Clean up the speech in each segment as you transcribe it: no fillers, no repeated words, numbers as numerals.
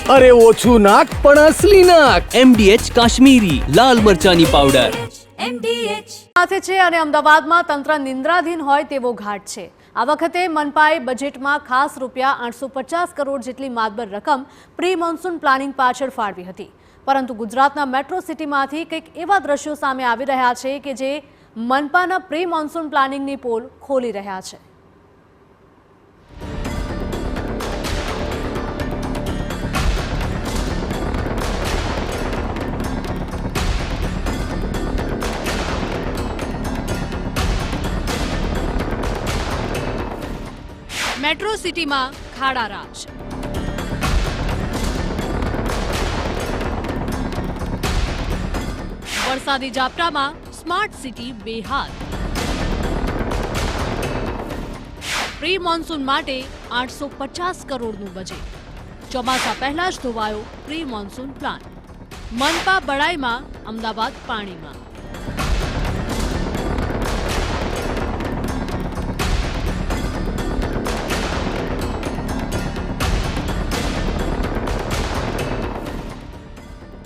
अरे ओछू नाक पण असली नाक। MDH કાશ્મીરી લાલ મરચાની પાવડર। સાથે છે અને અમદાવાદમાં તંત્ર નિંદ્રાધીન હોય તેવો ઘાટ છે। આ વખતે મનપાએ બજેટમાં ખાસ રૂપિયા 850 કરોડ જેટલી માતબર રકમ પ્રી મોન્સૂન પ્લાનિંગ પાછળ ફાળવી હતી, પરંતુ ગુજરાતના મેટ્રો સિટીમાંથી કંઈક એવા દ્રશ્યો સામે આવી રહ્યા છે કે જે મનપાના પ્રી મોન્સૂન પ્લાનિંગની પોલ ખોલી રહ્યા છે। મેટ્રો સિટીમાં ખાડા રાજ। વરસાદી ઝાપટામાં સ્માર્ટ સિટી બેહાલ। પ્રી મોન્સૂન માટે 850 કરોડનું બજેટ। ચોમાસા પહેલા જ ધોવાયો પ્રી મોન્સૂન પ્લાન। મનપા બળાઈમાં, અમદાવાદ પાણીમાં।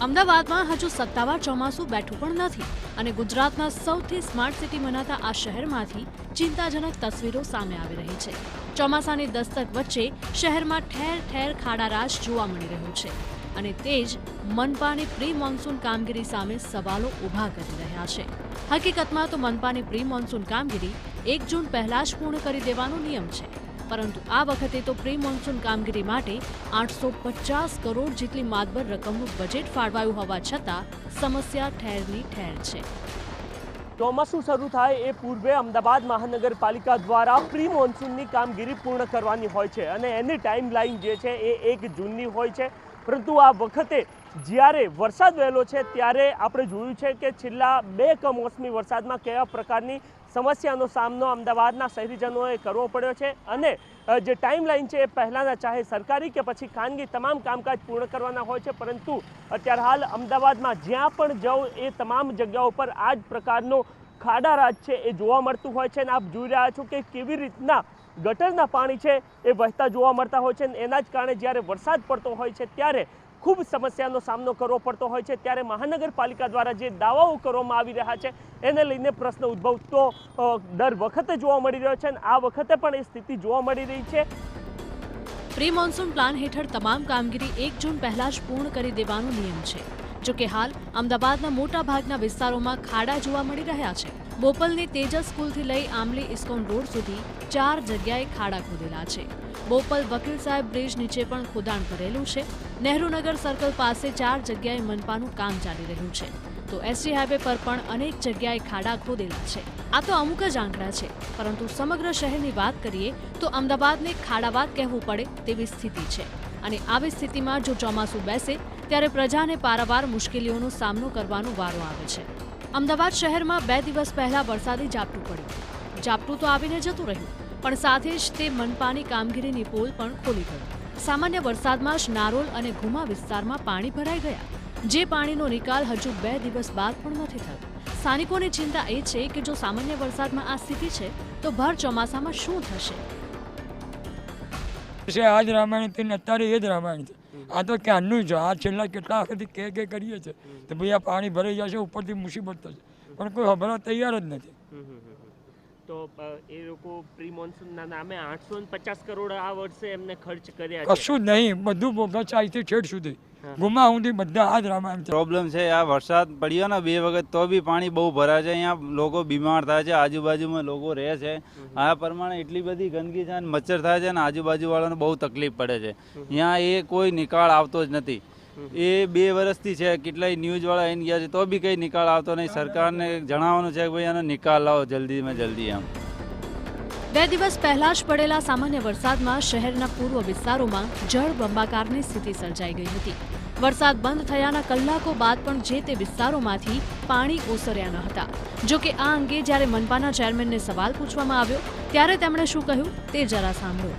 અમદાવાદમાં હજુ સત્તાવાર ચોમાસું બેઠું પણ નથી અને ગુજરાતના સૌથી સ્માર્ટ સિટી મનાતા આ શહેરમાંથી ચિંતાજનક તસવીરો સામે આવી રહી છે। ચોમાસાની દસ્તક વચ્ચે શહેરમાં ઠેર ઠેર ખાડારાજ જોવા મળી રહ્યું છે અને તે જ મનપાની પ્રી મોન્સૂન કામગીરી સામે સવાલો ઊભા કરી રહ્યા છે। હકીકતમાં તો મનપાની પ્રી મોન્સૂન કામગીરી 1 જૂન પહેલા જ પૂર્ણ કરી દેવાનો નિયમ છે, પરંતુ આ વખતે તો પ્રી મોન્સૂન કામગીરી માટે 850 કરોડ જેટલી માતબર રકમનું બજેટ ફાળવાયું હોવા છતાં સમસ્યા ઠેરની ઠેર છે। ચોમાસું શરૂ થાય એ પૂર્વે અમદાવાદ મહાનગરપાલિકા દ્વારા પ્રી મોન્સૂનની કામગીરી પૂર્ણ કરવાની હોય છે અને એની ટાઈમલાઈન જે છે એ 1 જૂનની હોય છે, પરંતુ આ વખતે જ્યારે વરસાદ વહેલો છે ત્યારે આપણે જોયું છે કે છેલ્લા 2 કમોસમી વરસાદમાં કેવા પ્રકારની સમસ્યાનો સામનો અમદાવાદના શહેરીજનોએ કરવો પડ્યો છે અને જે ટાઈમલાઈન છે એ પહેલાંના ચાહે સરકારી કે પછી ખાનગી તમામ કામકાજ પૂર્ણ કરવાના હોય છે, પરંતુ અત્યારે હાલ અમદાવાદમાં જ્યાં પણ જાઓ એ તમામ જગ્યાઓ પર આ જ પ્રકારનો ખાડારાજ છે એ જોવા મળતું હોય છે અને આપ જોઈ રહ્યા છો કે કેવી રીતના ગટરના પાણી છે એ વહેતા જોવા મળતા હોય છે અને એના જ કારણે જ્યારે વરસાદ પડતો હોય છે ત્યારે ખૂબ સમસ્યાનો સામનો કરવો પડતો હોય છે। ત્યારે મહાનગરપાલિકા દ્વારા જે દાવાઓ કરવામાં આવી રહ્યા છે એને લઈને પ્રશ્ન ઉદ્ભવતો દર વખતે જોવા મળી રહ્યો છે અને આ વખતે પણ એ સ્થિતિ જોવા મળી રહી છે। પ્રી મોન્સૂન પ્લાન હેઠળ તમામ કામગીરી 1 જૂન પહેલા જ પૂર્ણ કરી દેવાનો નિયમ છે, જો કે હાલ અમદાવાદના મોટા ભાગના વિસ્તારોમાં ખાડા જોવા મળી રહ્યા છે। બોપલની તેજસ સ્કૂલથી લઈ આમલી ઇસ્કોન રોડ સુધી 4 જગ્યાએ ખાડા ખોદેલા છે। બોપલ વકીલ સાહેબ બ્રિજ નીચે પણ ખોદાણ કરેલું છે। નહેરુનગર સર્કલ પાસે 4 જગ્યાએ મનપાનું કામ ચાલી રહ્યું છે, તો એસટી હાઈવે પર પણ અનેક જગ્યાએ ખાડા ખોદેલા છે। આ તો અમુક જ આંકડા છે, પરંતુ સમગ્ર શહેરની વાત કરીએ તો અમદાવાદને ખાડાબાદ કહેવું પડે તેવી સ્થિતિ છે અને આવી સ્થિતિમાં જો ચોમાસું બેસે ત્યારે પ્રજાને પારાવાર મુશ્કેલીઓનો સામનો કરવાનો વારો આવે છે। અમદાવાદ શહેરમાં 2 દિવસ પહેલા વરસાદી ઝાપટું પડ્યું। ઝાપટું તો આવીને જતું રહ્યું, પણ સાથે જ તે મનપાની કામગીરીની પોલ પણ ખોલી ગઈ। સામાન્ય વરસાદમાં જ નારોલ અને ઘુમા વિસ્તારમાં પાણી ભરાઈ ગયા, જે પાણીનો નિકાલ હજુ 2 દિવસ બાદ પણ નથી થયો। સ્થાનિકોની ચિંતા એ છે કે જો સામાન્ય વરસાદમાં આ સ્થિતિ છે તો ભર ચોમાસામાં શું થશે? આજ રામાયણ થઈને અત્યારે એ જ રામાયણ છે। આ તો ક્યારનું છે, આ છેલ્લા કેટલા વખતથી કે કરીએ છીએ તો ભાઈ આ પાણી ભરાઈ જશે, ઉપરથી મુસીબત થશે, પણ કોઈ ખબર તૈયાર જ નથી। તો એ લોકો પ્રી મોન્સૂનના નામે 850 કરોડ આ વર્ષે એમને ખર્ચ કર્યા છે। કશું જ નહીં, બધું બોગસ અહીંથી છેડ સુધી ગુમા સુધી બધા આ જ રામાયણ છે। પ્રોબ્લેમ છે આ વરસાદ પડ્યો ને 2 વખત તો બી પાણી બહુ ભરાય છે, અહીંયા લોકો બીમાર થાય છે, આજુબાજુમાં લોકો રહે છે, આ પ્રમાણે એટલી બધી ગંદકી છે અને મચ્છર થાય છે અને આજુબાજુવાળાને બહુ તકલીફ પડે છે। અહીંયા એ કોઈ નિકાળ આવતો જ નથી। એ 2 વર્ષથી છે, કેટલાય ન્યૂઝવાળા એને ગયા છે તો બી કંઈ નિકાળ આવતો નહીં। સરકારને જણાવવાનું છે કે ભાઈ આનો નિકાલ લાવો જલ્દીમાં જલ્દી એમ। 2 દિવસ પહેલા જ પડેલા સામાન્ય વરસાદમાં શહેરના પૂર્વ વિસ્તારોમાં જળ બંબાકારની સ્થિતિ સર્જાઈ ગઈ હતી। વરસાદ બંધ થયાના કલાકો બાદ પણ જે તે વિસ્તારોમાંથી પાણી ઓસર્યા ન હતા। જો કે આ અંગે જ્યારે મનપાના ચેરમેનને સવાલ પૂછવામાં આવ્યો ત્યારે તેમણે શું કહ્યું તે જરા સાંભળો।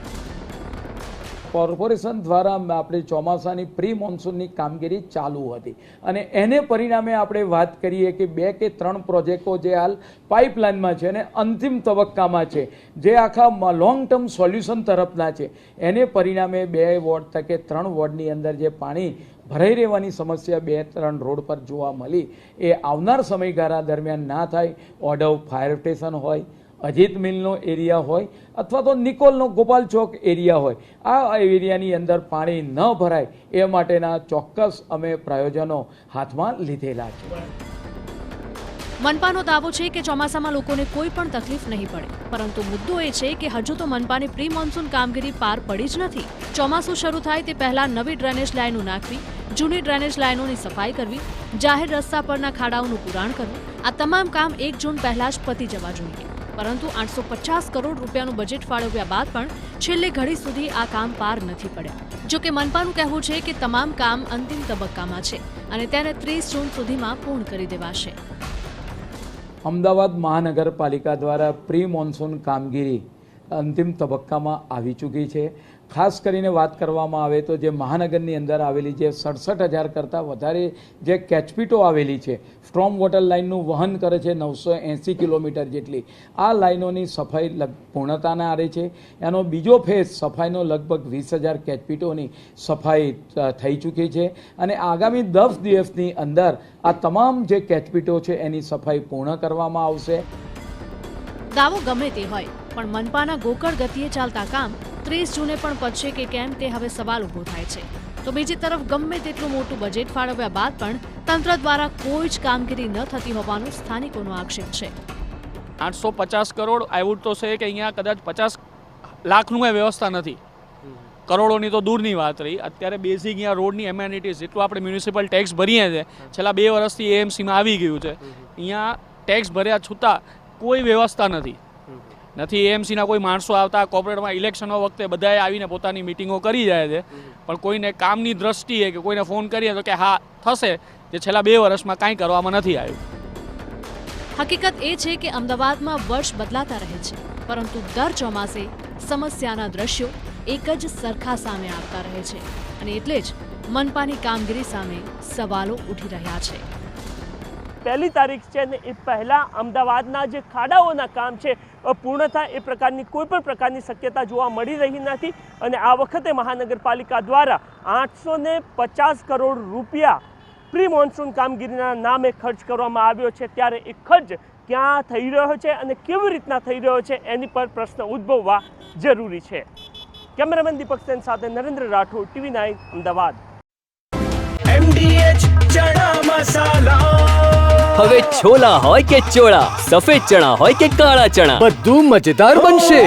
કોર્પોરેશન દ્વારા આપણે ચોમાસાની પ્રી મોન્સૂનની કામગીરી ચાલુ હતી અને એને પરિણામે આપણે વાત કરીએ કે 2 કે 3 પ્રોજેક્ટો જે હાલ પાઇપલાઇનમાં છે અને અંતિમ તબક્કામાં છે, જે આખા લોંગ ટર્મ સોલ્યુશન તરફના છે, એને પરિણામે 2 વોર્ડ કે 3 વોર્ડની અંદર જે પાણી ભરાઈ રહેવાની સમસ્યા 2-3 રોડ પર જોવા મળી, એ આવનાર સમયગાળા દરમિયાન ના થાય. ઓડવ ફાયર સ્ટેશન હોય, અજીત મિલનો એરિયા હોય અથવા તો નિકોલનો ગોપાલ ચોક એરિયા હોય, આ એરિયાની અંદર પાણી ન ભરાય એ માટેના ચોક્કસ અમે પ્રયોજનો હાથમાં લીધેલા છે. મનપાનો દાવો છે કે ચોમાસામાં લોકોને કોઈ પણ તકલીફ નહીં પડે, પરંતુ મુદ્દો એ છે કે હજુ તો મનપાની પ્રી મોન્સૂન કામગીરી પાર પડી જ નથી. ચોમાસું શરૂ થાય તે પહેલા નવી ડ્રેનેજ લાઇનો નાખવી, જૂની ડ્રેનેજ લાઇનોની સફાઈ કરવી, જાહેર રસ્તા પરના ખાડાઓનું પુરાણ કરવું, આ તમામ કામ 1 જૂન પહેલા જ પતી જવા જોઈએ. પરંતુ 850 કરોડ રૂપિયાનું બજેટ ફાળવ્યા બાદ પણ છેલ્લે ઘડી સુધી આ કામ પાર નથી પડ્યા. જો કે મનપાનું કહેવું છે કે તમામ કામ અંતિમ તબક્કામાં છે અને તેને 30 જૂન સુધીમાં પૂર્ણ કરી દેવાશે. અમદાવાદ મહાનગરપાલિકા દ્વારા પ્રી મોન્સૂન કામગીરી અંતિમ તબક્કામાં આવી ચૂકી છે. ખાસ કરીને વાત કરવામાં આવે તો જે મહાનગરની અંદર આવેલી જે 67,000 કરતાં વધારે જે કેચપીટો આવેલી છે, સ્ટ્રોમ વોટર લાઇનનું વહન કરે છે 980 કિલોમીટર જેટલી, આ લાઇનોની સફાઈ પૂર્ણતાના આરે છે. એનો બીજો ફેઝ સફાઈનો લગભગ 20,000 કેચપીટોની સફાઈ થઈ ચૂકી છે અને આગામી 10 દિવસની અંદર આ તમામ જે કેચપીટો છે એની સફાઈ પૂર્ણ કરવામાં આવશે. દાવો ગમે તે હોય, પણ મનપાના ગોકળ ગતિએ ચાલતા કામ 30 જૂને પણ પતશે કે કેમ તે હવે સવાલ ઊભો થાય છે. તો બીજી તરફ ગમે તેટલું મોટું બજેટ ફાળવ્યા બાદ પણ તંત્ર દ્વારા કોઈ જ કામગીરી ન થતી હોવાનો સ્થાનિકોનો આક્ષેપ છે. 850 કરોડ આઈ વુડ તો છે કે અહીંયા કદાચ 50 લાખનું એ વ્યવસ્થા નથી, કરોડોની તો દૂરની વાત રહી. અત્યારે બેઝિક અહીંયા રોડની એમેનિટીઝ જેટલું આપણે મ્યુનિસિપલ ટેક્સ ભરીએ છીએ, છેલ્લા 2 વર્ષથી એએમસીમાં આવી ગયું છે, અહીંયા ટેક્સ ભર્યા છતાં કોઈ વ્યવસ્થા નથી. એએમસીના કોઈ માણસો આવતા, કોર્પોરેટમાં ઇલેક્શનો વખતે બધાએ આવીને પોતાની મિટિંગો કરી જાય છે, પણ કોઈને કામની દ્રષ્ટિએ કે કોઈને ફોન કરીએ તો કે હા થશે, જે છેલ્લા 2 વર્ષમાં કાંઈ કરવામાં નથી આવ્યું. હકીકત એ છે કે અમદાવાદમાં વર્ષ બદલાતા રહે છે, પરંતુ દર ચોમાસે સમસ્યાના દ્રશ્યો એક જ સરખા સામે આવતા રહે છે અને એટલે જ મનપાની કામગીરી સામે સવાલો ઉઠી રહ્યા છે. 1 તારીખ છે ને એ પહેલાં અમદાવાદના જે ખાડાઓના કામ છે પૂર્ણ થાય એ પ્રકારની કોઈ પણ પ્રકારની શક્યતા જોવા મળી રહી નથી અને આ વખતે મહાનગરપાલિકા દ્વારા 850 કરોડ રૂપિયા પ્રી મોન્સૂન કામગીરીના નામે ખર્ચ કરવામાં આવ્યો છે. ત્યારે એ ખર્ચ ક્યાં થઈ રહ્યો છે અને કેવી રીતના થઈ રહ્યો છે એની પર પ્રશ્ન ઉદ્ભવવા જરૂરી છે. કેમેરામેન દીપક સેન સાથે નરેન્દ્ર રાઠોડ, TV9 અમદાવાદ. MDH ચણા મસાલા, હવે છોલા હોય કે ચોળા, સફેદ ચણા હોય કે કાળા ચણા, બધું મજેદાર બનશે.